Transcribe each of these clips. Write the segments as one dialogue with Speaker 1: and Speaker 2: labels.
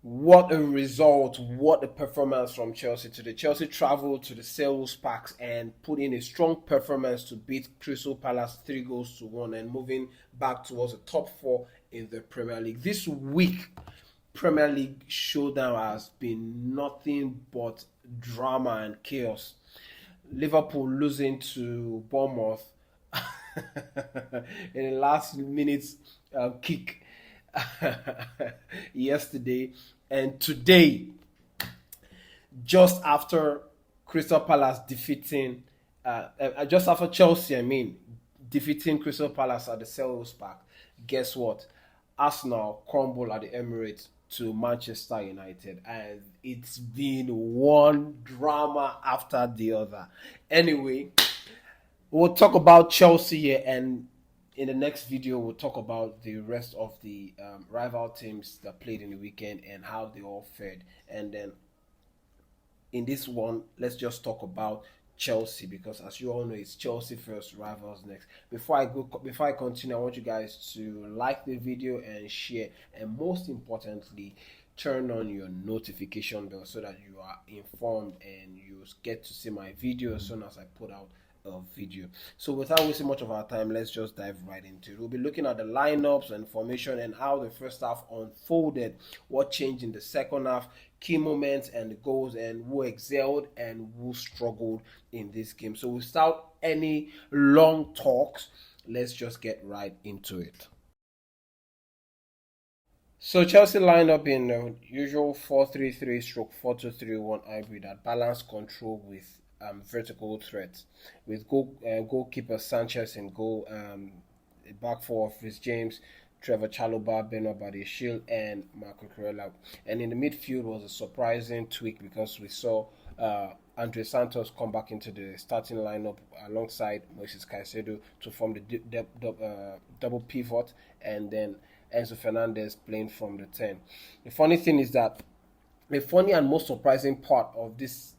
Speaker 1: What a result, what a performance from Chelsea today. Chelsea travelled to the Selhurst Park and put in a strong performance to beat Crystal Palace 3 goals to 1 and moving back towards the top four in the Premier League. This week, Premier League showdown has been nothing but drama and chaos. Liverpool losing to Bournemouth in the last minute kick yesterday, and today, just after Crystal Palace defeating, just after Chelsea, defeating Crystal Palace at the Selhurst Park. Guess what? Arsenal crumble at the Emirates to Manchester United, and it's been one drama after the other. Anyway, we'll talk about Chelsea here, and in the next video, we'll talk about the rest of the rival teams that played in the weekend and how they all fared. And then in this one, let's just talk about Chelsea, because as you all know, it's Chelsea first, rivals next. Before I continue, I want you guys to like the video and share, and most importantly, turn on your notification bell so that you are informed and you get to see my video as soon as I put out of video. So without wasting much of our time, let's just dive right into it. We'll be looking at the lineups and formation and how the first half unfolded, what changed in the second half, key moments and the goals, and who excelled and who struggled in this game. So without any long talks, let's just get right into it. So Chelsea lined up in the usual 4-3-3 stroke 4-2-3-1 hybrid at balanced control with vertical threats, with goalkeeper Sanchez in goal, a back four of Rhys James, Trevor Chalobah, Benoit Badiashile, and Marco Corella. And in the midfield was a surprising tweak because we saw Andre Santos come back into the starting lineup alongside Moises Caicedo to form the double pivot, and then Enzo Fernández playing from the 10. The funny thing is that the funny and most surprising part of this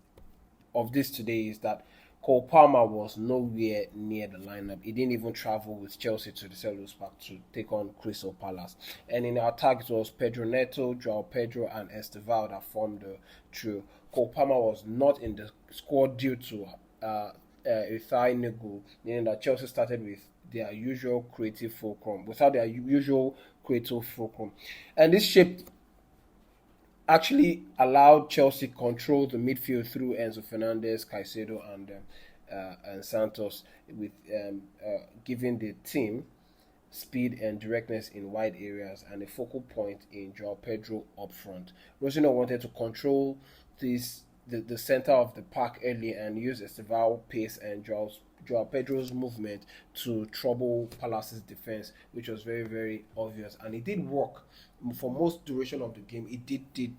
Speaker 1: today is that Cole Palmer was nowhere near the lineup. He didn't even travel with Chelsea to the Selhurst Park to take on Crystal Palace. And in our attack, it was Pedro Neto, João Pedro, and Estêvão that formed the trio. Cole Palmer was not in the squad due to a thigh niggle, meaning that Chelsea started with their usual creative fulcrum, and this shaped actually allowed Chelsea control the midfield through Enzo Fernandez, Caicedo, and Santos, with giving the team speed and directness in wide areas and a focal point in João Pedro up front. Rosino wanted to control the center of the park early and use Estêvão pace and João Pedro's movement to trouble Palace's defense, which was very, very obvious, and it did work for most duration of the game. It did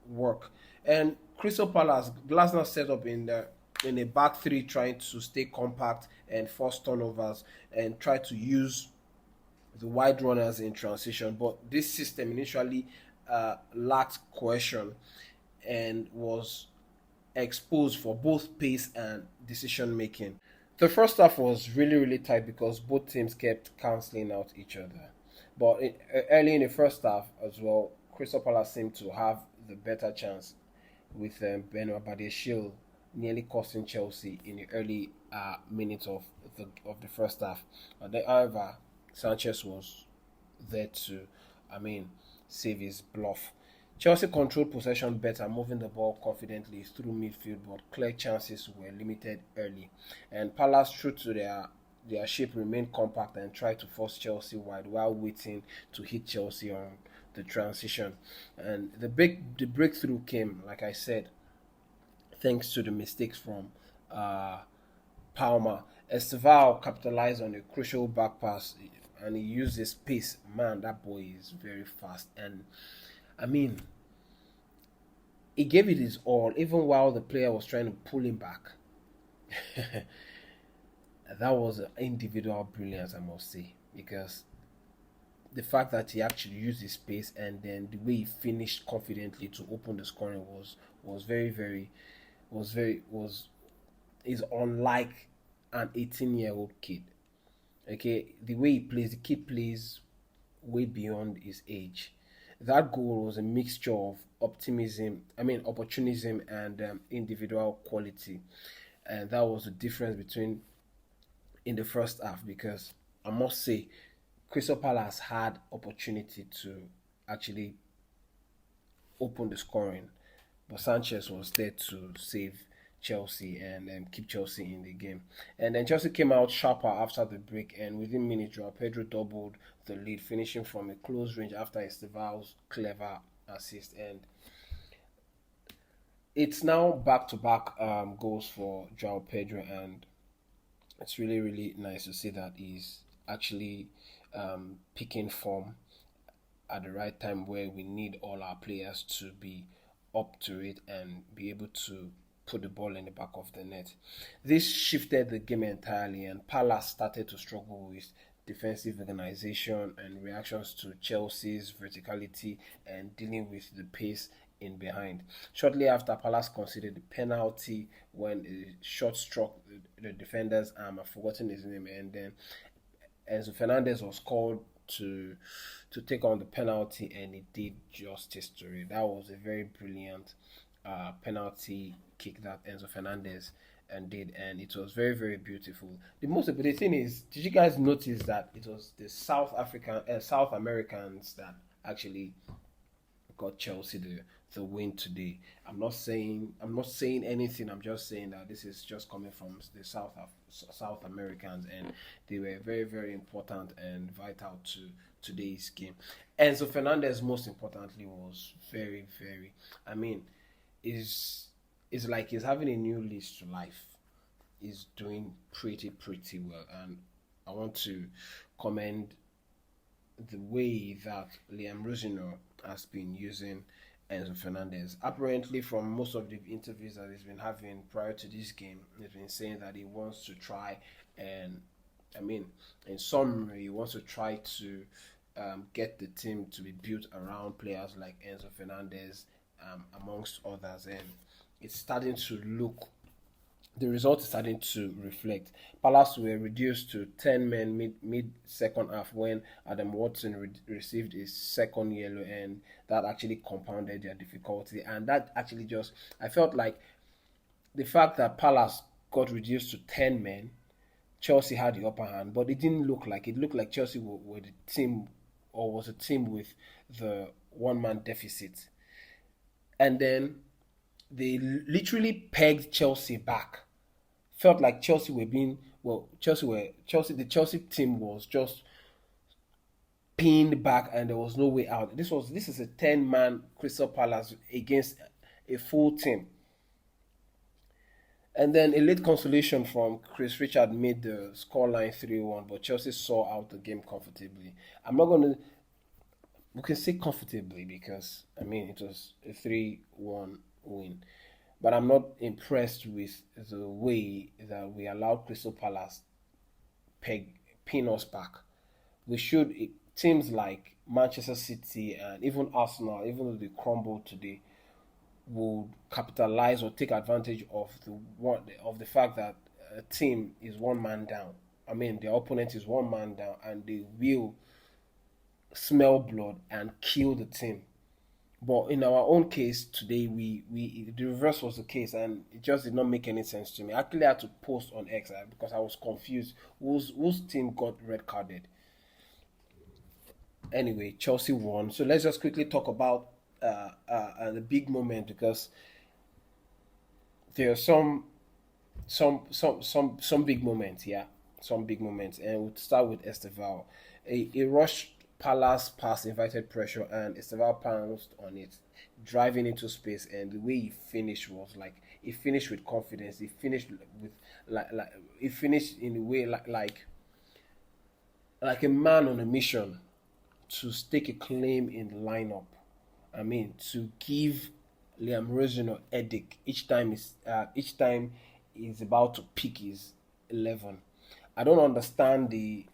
Speaker 1: work. And Crystal Palace, Glasner set up in a back three, trying to stay compact and force turnovers and try to use the wide runners in transition. But this system initially lacked cohesion and was exposed for both pace and decision making. The first half was really, really tight because both teams kept cancelling out each other. But early in the first half as well, Crystal Palace seemed to have the better chance, with Benoit Badiashile nearly costing Chelsea in the early minutes of the first half. However, Sanchez was there to, save his bluff. Chelsea controlled possession better, moving the ball confidently through midfield, but clear chances were limited early. And Palace, true to their shape, remained compact and tried to force Chelsea wide while waiting to hit Chelsea on the transition. And the breakthrough came, like I said, thanks to the mistakes from Palmer. Estêvão capitalized on a crucial back pass, and he used his pace. Man, that boy is very fast. And he gave it his all, even while the player was trying to pull him back. That was an individual brilliance, I must say, because the fact that he actually used his pace and then the way he finished confidently to open the scoring is unlike an 18-year-old kid. Okay, the way he plays, the kid plays way beyond his age. that goal was a mixture of opportunism and individual quality, and that was the difference between in the first half because I must say Crystal Palace had opportunity to actually open the scoring, but Sanchez was there to save Chelsea and keep Chelsea in the game. And then Chelsea came out sharper after the break, and within minutes, João Pedro doubled the lead, finishing from a close range after Estêvão's clever assist. And it's now back-to-back goals for João Pedro, and it's really, really nice to see that he's actually picking form at the right time where we need all our players to be up to it and be able to put the ball in the back of the net. This shifted the game entirely, and Palace started to struggle with defensive organization and reactions to Chelsea's verticality and dealing with the pace in behind. Shortly after, Palace conceded the penalty when a shot struck the defender's arm. I've forgotten his name, and then Enzo Fernández was called to take on the penalty, and he did justice to it. That was a very brilliant penalty kick that Enzo Fernández and did, and it was very, very beautiful. The thing is, did you guys notice that it was the South Americans that actually got Chelsea the win today? I'm not saying anything. I'm just saying that this is just coming from the South Americans, and they were very, very important and vital to today's game. Enzo Fernandez, most importantly, was very, very. Is like he's having a new lease to life. He's doing pretty well, and I want to commend the way that Liam Rosino has been using Enzo Fernandez. Apparently, from most of the interviews that he's been having prior to this game, he's been saying that he wants to try and, in summary, he wants to try to get the team to be built around players like Enzo Fernandez, amongst others, and it's starting to look. The result is starting to reflect. Palace were reduced to 10 men mid second half when Adam Watson received his second yellow, and that actually compounded their difficulty. And that actually I felt like the fact that Palace got reduced to 10 men, Chelsea had the upper hand, but it didn't look like it. Looked like Chelsea were the team, or was a team with the one-man deficit. And then they literally pegged Chelsea back. Felt like Chelsea were being the Chelsea team was just pinned back, and there was no way out. This is a 10-man Crystal Palace against a full team. And then a late consolation from Chris Richard made the scoreline 3-1, but Chelsea saw out the game comfortably. We can say comfortably because it was a 3-1 win. But I'm not impressed with the way that we allowed Crystal Palace pin us back. Teams like Manchester City and even Arsenal, even though they crumbled today, would capitalize or take advantage of the fact that a team is one man down. Their opponent is one man down, and they will smell blood and kill the team. But in our own case today, we the reverse was the case, and it just did not make any sense to me. I actually had to post on X because I was confused. Whose team got red carded? Anyway, Chelsea won. So let's just quickly talk about the big moment, because there are some big moments. Yeah, some big moments, and we'll start with Estêvão. A rushed Palace pass invited pressure, and Estêvão pounced on it, driving into space. And the way he finished was like he finished with confidence. He finished with he finished in a way like a man on a mission to stake a claim in the lineup. To give Liam Rosino headache each time he's about to pick his 11. I don't understand the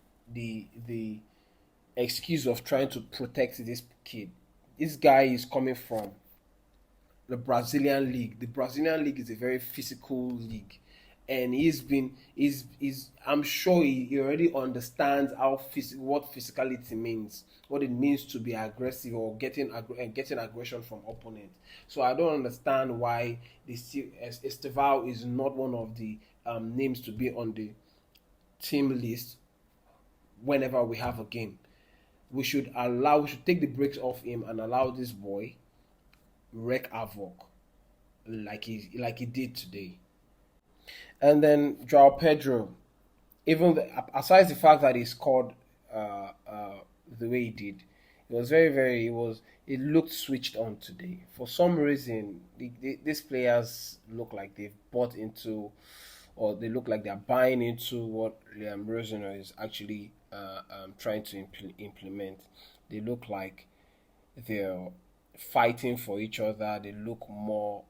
Speaker 1: excuse of trying to protect this kid. This guy is coming from the Brazilian league. The Brazilian league is a very physical league, and he's I'm sure he already understands what physicality means, what it means to be aggressive or getting aggression from opponents. So I don't understand why Estevão is not one of the names to be on the team list whenever we have a game. We should take the brakes off him and allow this boy wreak havoc like he did today. And then João Pedro, aside the fact that he scored the way he did, it was it looked switched on today. For some reason, these players look like they've bought into, or they look like they're buying into what Liam Rosner is actually trying to implement. They look like they're fighting for each other. They look more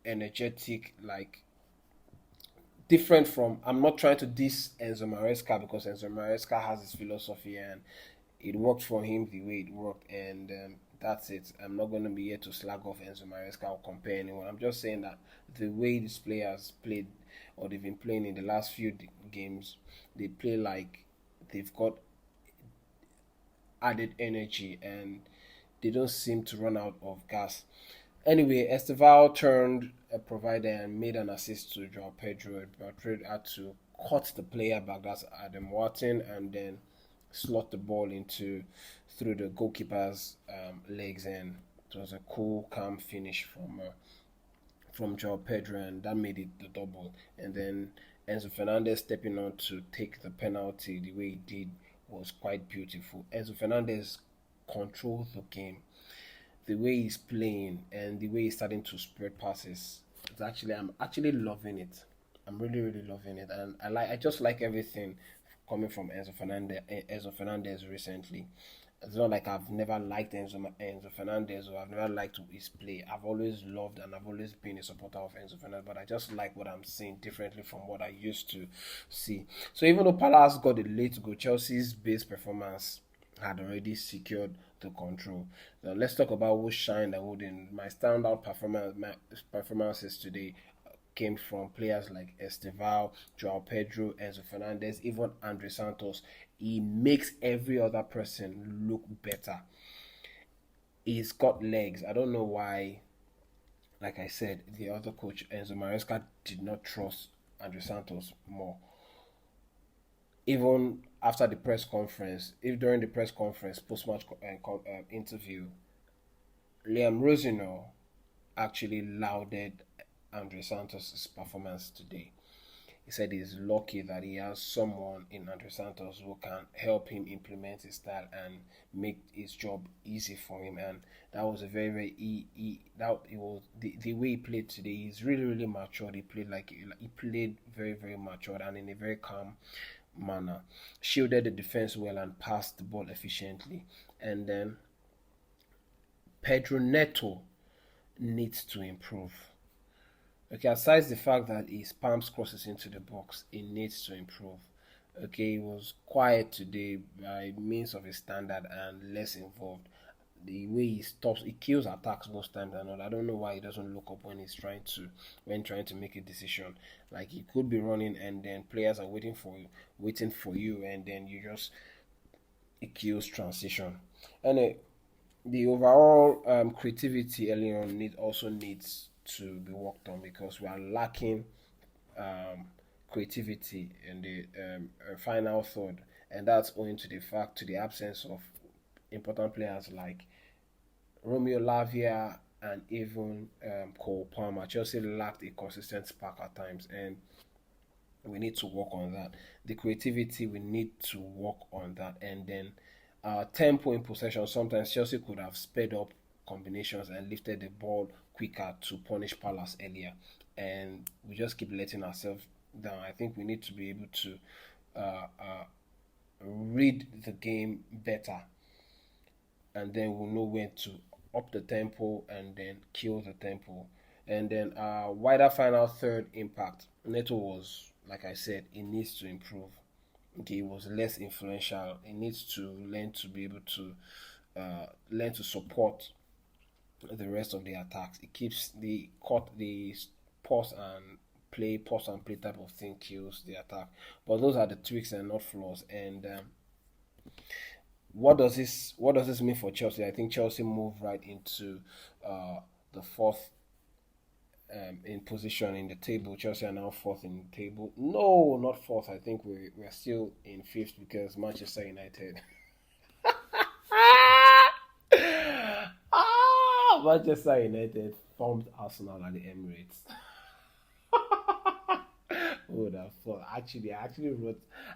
Speaker 1: energetic, like different from. I'm not trying to diss Enzo Maresca because Enzo Maresca has his philosophy and it worked for him the way it worked, and that's it. I'm not going to be here to slag off Enzo Maresca or compare anyone. I'm just saying that the way these players played, or they've been playing in the last few games, they play like they've got added energy and they don't seem to run out of gas. Anyway, Estevão turned a provider and made an assist to João Pedro. João Pedro had to cut the player back, that's Adam Watson, and then slot the ball into through the goalkeeper's legs, and it was a cool, calm finish from João Pedro, and that made it the double. And then Enzo Fernandez stepping on to take the penalty the way he did was quite beautiful. Enzo Fernandez controlled the game. The way he's playing and the way he's starting to spread passes, I'm actually loving it. I'm really really loving it, and I just like everything coming from Enzo Fernandez recently. It's not like I've never liked Enzo Fernandez, or I've never liked his play. I've always loved and I've always been a supporter of Enzo Fernandez, but I just like what I'm seeing differently from what I used to see. So even though Palace got a late goal, Chelsea's base performance had already secured the control. Now let's talk about who shined and who didn't. My performances today came from players like Estevão, João Pedro, Enzo Fernandez, even Andre Santos. He makes every other person look better. He's got legs. I don't know why, like I said, the other coach, Enzo Maresca, did not trust Andre Santos more. Even after the press conference, if during the press conference, post-match interview, Liam Rosino actually lauded Andre Santos' performance today. He said he's lucky that he has someone in Andre Santos who can help him implement his style and make his job easy for him. And that was a very, very that it was the way he played today. He's really, really matured. He played very, very matured and in a very calm manner. Shielded the defense well and passed the ball efficiently. And then Pedro Neto needs to improve. Okay, aside the fact that he spams crosses into the box, he needs to improve. Okay, he was quiet today by means of his standard and less involved. The way he kills attacks most times than not. I don't know why he doesn't look up when trying to make a decision. Like he could be running and then players are waiting for you, and then it kills transition. And the overall creativity early on also needs to be worked on because we are lacking creativity in the final third, and that's owing to the absence of important players like Romeo Lavia and even Cole Palmer. Chelsea lacked a consistent spark at times, and we need to work on that. The creativity, we need to work on that, and then tempo in possession. Sometimes Chelsea could have sped up combinations and lifted the ball quicker to punish Palace earlier, and we just keep letting ourselves down. I think we need to be able to read the game better, and then we'll know when to up the tempo and then kill the tempo. And then wider final third impact. Neto was, like I said, he needs to improve. Okay, he was less influential. He needs to learn to be able to learn to support the rest of the attacks. It keeps the pause and play, pause and play type of thing kills the attack. But those are the tweaks and not flaws. And what does this mean for Chelsea? I think Chelsea move right into the fourth in position in the table. Chelsea are now fourth in the table. No, not fourth. I think we're still in fifth because Manchester United. Manchester United formed Arsenal at the Emirates. Who would have thought?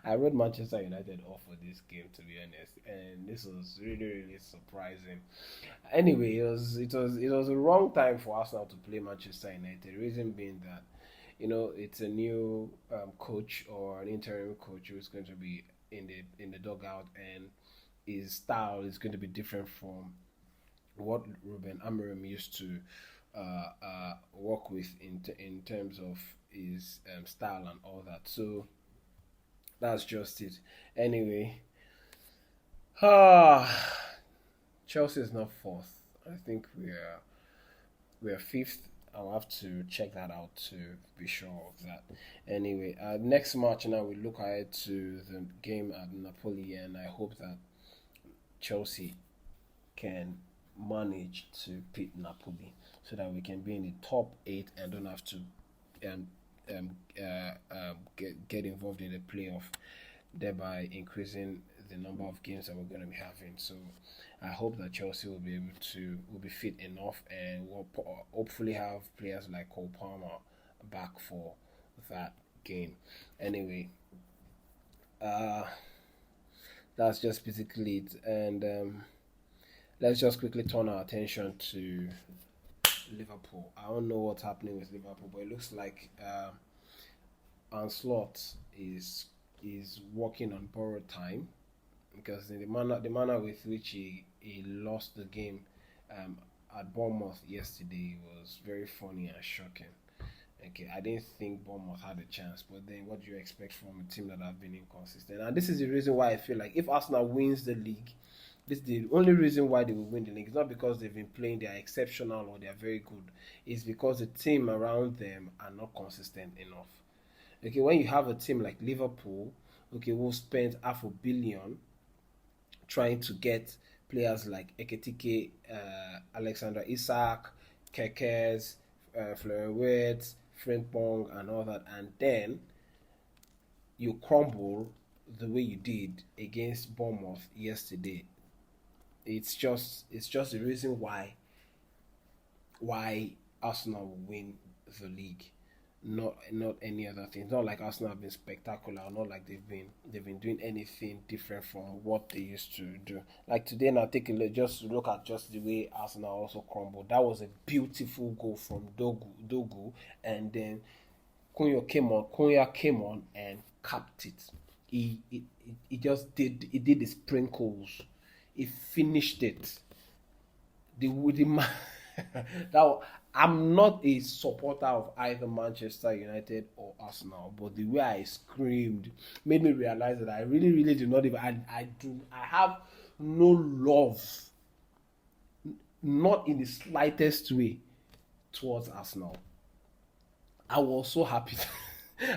Speaker 1: I wrote Manchester United off for this game, to be honest, and this was really really surprising. Anyway, it was a wrong time for Arsenal to play Manchester United. Reason being that it's a new coach or an interim coach who's going to be in the dugout, and his style is going to be different from what Ruben Amorim used to work with in terms of his style and all that. So that's just it. Anyway, Chelsea is not fourth. I think we're fifth. I'll have to check that out to be sure of that. Anyway, next match now we look ahead to the game at Napoli, and I hope that Chelsea can manage to beat Napoli so that we can be in the top 8 and don't have to um, get involved in the playoff, thereby increasing the number of games that we're going to be having. So I hope that Chelsea will be fit enough, and will hopefully have players like Cole Palmer back for that game. Anyway, that's just basically it, and let's just quickly turn our attention to Liverpool. I don't know what's happening with Liverpool, but it looks like Ancelotti is working on borrowed time, because the manner with which he lost the game at Bournemouth yesterday was very funny and shocking. Okay, I didn't think Bournemouth had a chance, but then what do you expect from a team that have been inconsistent? And this is the reason why I feel like if Arsenal wins the league, this is the only reason why they will win the league. It's not because they've been playing, they are exceptional or they are very good. It's because the team around them are not consistent enough. Okay, when you have a team like Liverpool, okay, who spent $500 million trying to get players like Ekitike, Alexander Isak, Kekes, Florian Wirtz, Frimpong, and all that, and then you crumble the way you did against Bournemouth yesterday. It's just the reason why Arsenal will win the league, not any other thing. It's not like Arsenal have been spectacular, not like they've been doing anything different from what they used to do. Like today, now take a look, just look at just the way Arsenal also crumbled. That was a beautiful goal from Dogu, and then Cunha came on and capped it. He just did the sprinkles. He finished it. That I'm not a supporter of either Manchester United or Arsenal, but the way I screamed made me realize that I really, really do not even. I have no love, not in the slightest way, towards Arsenal. I was so happy.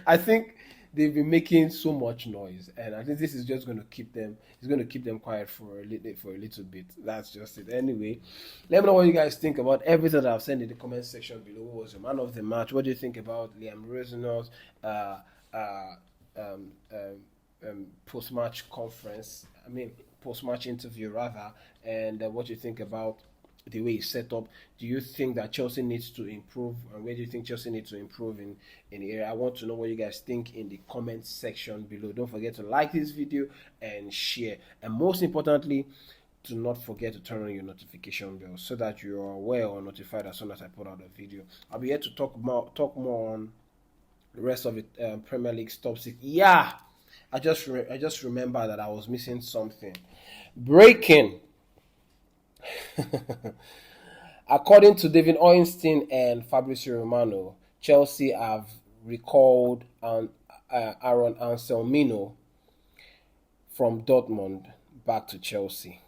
Speaker 1: I think they've been making so much noise, and I think this is just going to keep them. It's going to keep them quiet for a little bit. That's just it. Anyway, let me know what you guys think about everything that I've said in the comment section below. What was your man of the match? What do you think about Liam Rosenau's post-match conference? Post-match interview rather, and what you think about the way it's set up. Do you think that Chelsea needs to improve, and where do you think Chelsea needs to improve in the area? I want to know what you guys think in the comment section below. Don't forget to like this video and share, and most importantly, do not forget to turn on your notification bell so that you are aware or notified as soon as I put out a video. I'll be here to talk more on the rest of it, Premier League's top 6. Yeah, I just remember that I was missing something. Breaking. According to David Ornstein and Fabrizio Romano, Chelsea have recalled Aaron Anselmino from Dortmund back to Chelsea.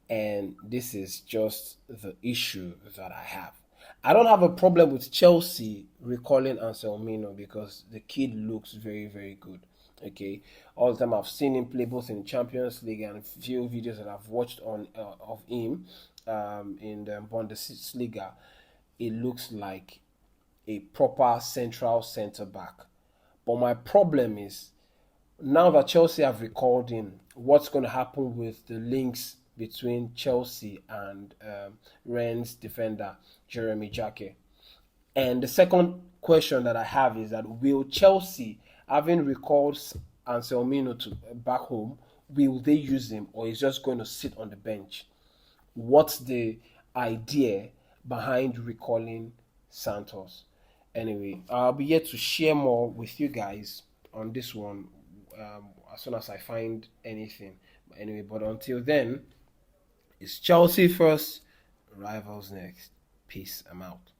Speaker 1: And this is just the issue that I have. I don't have a problem with Chelsea recalling Anselmino because the kid looks very, very good. Okay, all the time I've seen him play both in the Champions League and a few videos that I've watched on of him in the Bundesliga. It looks like a proper central centre back. But my problem is now that Chelsea have recalled him, what's going to happen with the links between Chelsea and Rennes defender Jeremy Jacquet? And the second question that I have is that will Chelsea, having recalled Anselmino to back home, will they use him or is just going to sit on the bench? What's the idea behind recalling Santos? Anyway, I'll be here to share more with you guys on this one as soon as I find anything. But until then, it's Chelsea first, rivals next. Peace. I'm out.